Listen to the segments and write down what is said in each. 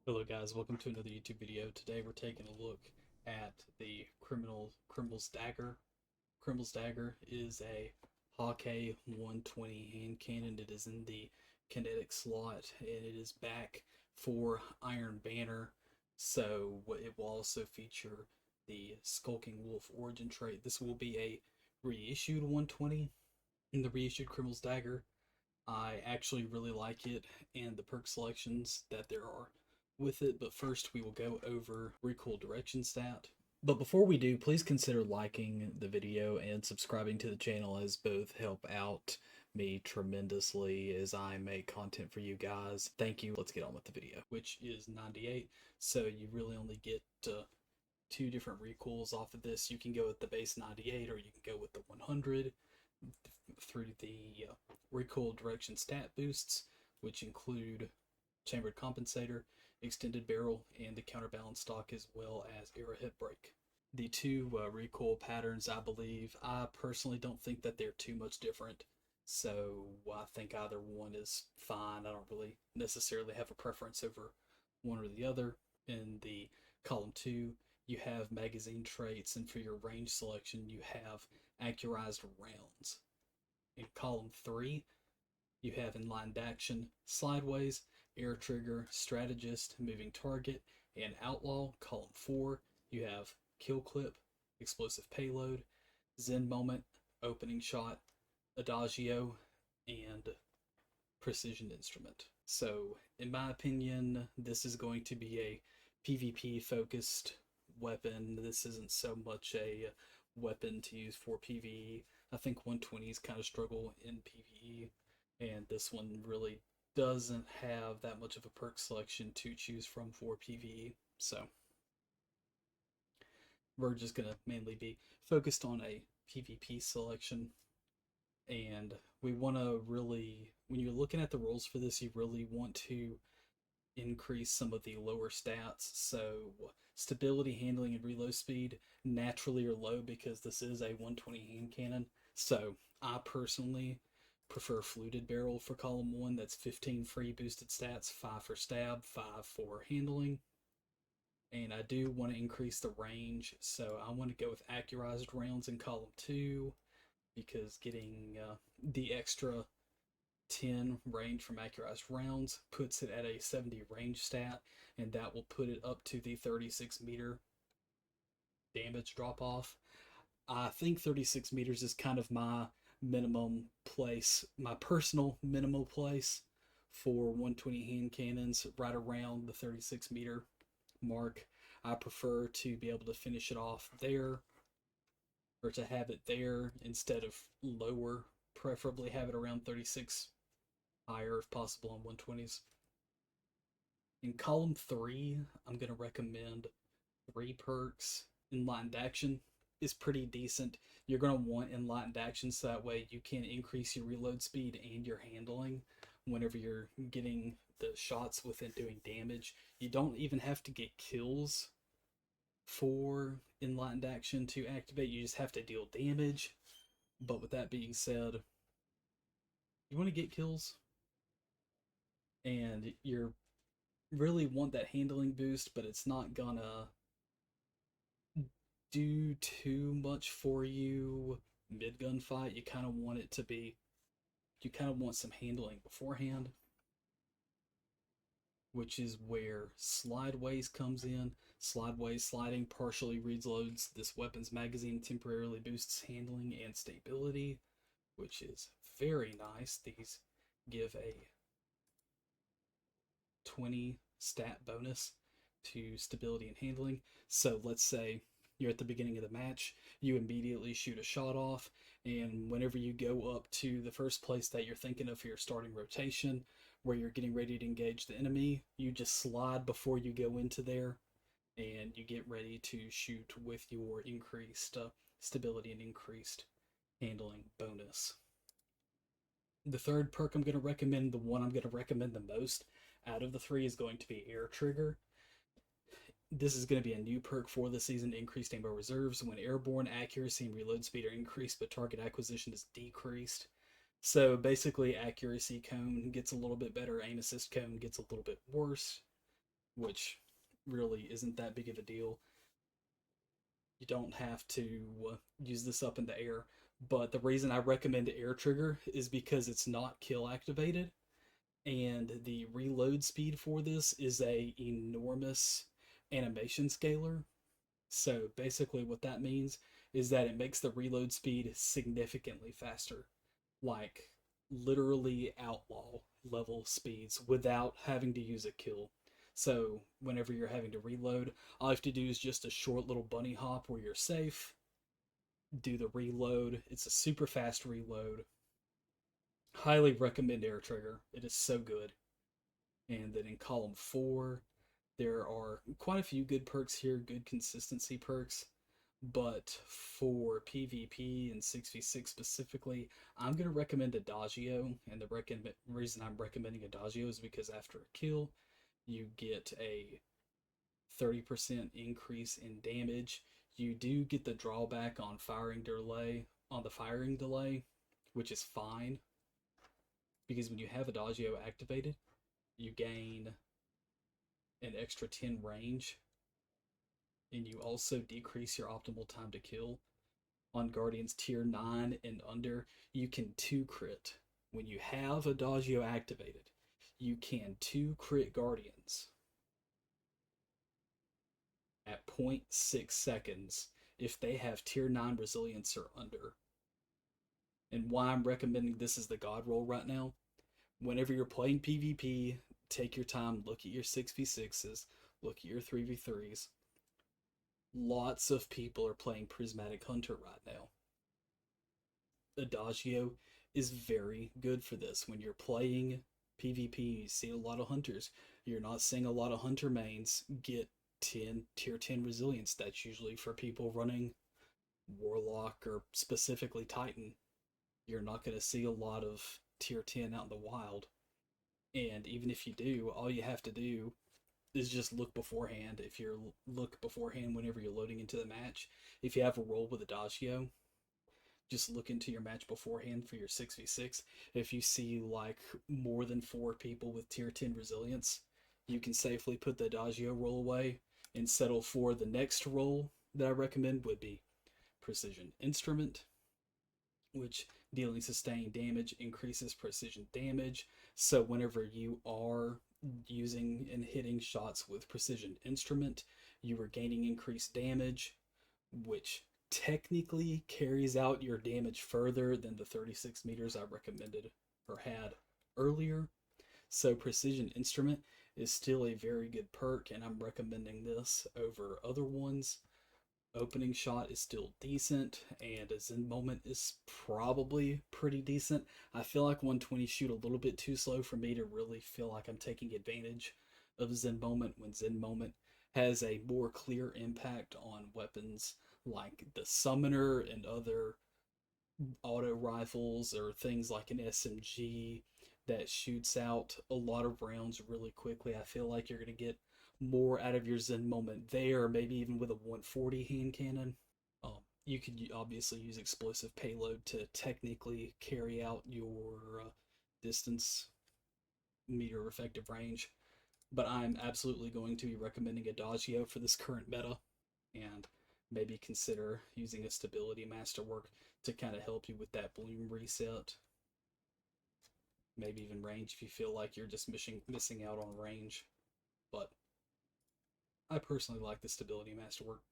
Hello guys, welcome to another YouTube video. Today we're taking a look at the Crimil's Dagger. Crimil's Dagger is a Hawkeye 120 hand cannon. It is in the kinetic slot and it is back for Iron Banner. So it will also feature the Skulking Wolf origin trait. This will be a reissued 120 in the reissued Crimil's Dagger. I actually really like it and the perk selections that there are with it, but first we will go over Recoil direction stat. But before we do, please consider liking the video and subscribing to the channel, as both help out me tremendously as I make content for you guys. Thank you. Let's get on with the video, which is 98. So you really only get two different recoils off of this. You can go with the base 98 or you can go with the 100 through the recoil direction stat boosts, which include chambered compensator, extended barrel, and the counterbalance stock, as well as arrowhead break. The two recoil patterns, I personally don't think that they're too much different, so I think either one is fine. I don't really necessarily have a preference over one or the other. In the column 2, you have magazine traits, and for your range selection, you have accurized rounds. In column 3, you have inline action, slideways, air trigger, strategist, moving target, and outlaw. Column 4, you have kill clip, explosive payload, zen moment, opening shot, adagio, and precision instrument. So, in my opinion, this is going to be a PvP focused weapon. This isn't so much a weapon to use for PvE. I think 120s kind of struggle in PvE, and this one really doesn't have that much of a perk selection to choose from for PvE. So we're just going to mainly be focused on a PvP selection. And we want to really, when you're looking at the rolls for this, you really want to increase some of the lower stats. So stability, handling, and reload speed naturally are low because this is a 120 hand cannon. So I personally prefer fluted barrel for column 1. That's 15 free boosted stats, 5 for stab, 5 for handling. And I do want to increase the range, so I want to go with accurized rounds in column 2 because getting the extra 10 range from accurized rounds puts it at a 70 range stat, and that will put it up to the 36 meter damage drop off. I think 36 meters is kind of my minimum place, my personal minimal place for 120 hand cannons, right around the 36 meter mark. I prefer to be able to finish it off there, or to have it there instead of lower, preferably have it around 36, higher if possible on 120s. In column 3, I'm going to recommend 3 perks. Enlightened action is pretty decent. You're going to want enlightened action so that way you can increase your reload speed and your handling whenever you're getting the shots within doing damage. You don't even have to get kills for enlightened action to activate. You just have to deal damage. But with that being said, you want to get kills and you really want that handling boost, but it's not gonna do too much for you mid gunfight. You kind of want it to be, you kind of want some handling beforehand, which is where slideways comes in. Slideways sliding partially reloads this weapon's magazine, temporarily boosts handling and stability, which is very nice. These give a 20 stat bonus to stability and handling. So let's say you're at the beginning of the match, you immediately shoot a shot off, and whenever you go up to the first place that you're thinking of for your starting rotation, where you're getting ready to engage the enemy, you just slide before you go into there, and you get ready to shoot with your increased stability and increased handling bonus. The third perk I'm going to recommend, the one I'm going to recommend the most out of the 3, is going to be air trigger. This is going to be a new perk for the season. Increased ammo reserves. When airborne, accuracy and reload speed are increased, but target acquisition is decreased. So basically, accuracy cone gets a little bit better, aim assist cone gets a little bit worse. which really isn't that big of a deal. You don't have to use this up in the air. But the reason I recommend air trigger is because it's not kill activated, and the reload speed for this is a enormous animation scaler. So basically, what that means is that it makes the reload speed significantly faster, like literally outlaw level speeds without having to use a kill. So whenever you're having to reload, all you have to do is just a short little bunny hop where you're safe, do the reload. It's a super fast reload. Highly recommend Air Trigger. It is so good. And then in column 4, there are quite a few good perks here, good consistency perks. But for PvP and 6v6 specifically, I'm going to recommend Adagio. And the reason I'm recommending Adagio is because after a kill, you get a 30% increase in damage. You do get the drawback on the firing delay, which is fine because when you have Adagio activated, you gain an extra 10 range, and you also decrease your optimal time to kill. On Guardians tier 9 and under, you can 2 crit. When you have Adagio activated, you can 2 crit Guardians at 0.6 seconds if they have tier 9 resilience or under. And why I'm recommending this as the god roll right now, whenever you're playing PvP, take your time, look at your 6v6s, look at your 3v3s. Lots of people are playing Prismatic Hunter right now. Adagio is very good for this. When you're playing PvP, you see a lot of hunters. You're not seeing a lot of hunter mains get tier 10 resilience. That's usually for people running Warlock or specifically Titan. You're not going to see a lot of tier 10 out in the wild. And even if you do, all you have to do is just look beforehand. If you look beforehand whenever you're loading into the match, if you have a roll with Adagio, just look into your match beforehand for your 6v6. If you see like more than 4 people with tier 10 resilience, you can safely put the Adagio roll away and settle for the next roll that I recommend would be Precision Instrument, which dealing sustained damage increases precision damage. So whenever you are using and hitting shots with Precision Instrument, you are gaining increased damage, which technically carries out your damage further than the 36 meters I recommended or had earlier. So Precision Instrument is still a very good perk, and I'm recommending this over other ones. Opening shot is still decent, and a Zen moment is probably pretty decent. I feel like 120 shoot a little bit too slow for me to really feel like I'm taking advantage of Zen moment, when Zen moment has a more clear impact on weapons like the summoner and other auto rifles, or things like an SMG that shoots out a lot of rounds really quickly. I feel like you're going to get more out of your Zen moment there, maybe even with a 140 hand cannon. You could obviously use explosive payload to technically carry out your distance meter effective range, but I'm absolutely going to be recommending Adagio for this current meta, and maybe consider using a stability masterwork to kind of help you with that bloom reset. Maybe even range if you feel like you're just missing out on range. But I personally like the stability masterwork.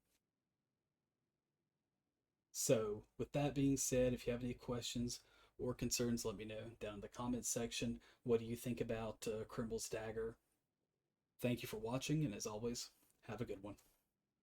So, with that being said, if you have any questions or concerns, let me know down in the comments section. What do you think about Crimil's Dagger? Thank you for watching, and as always, have a good one.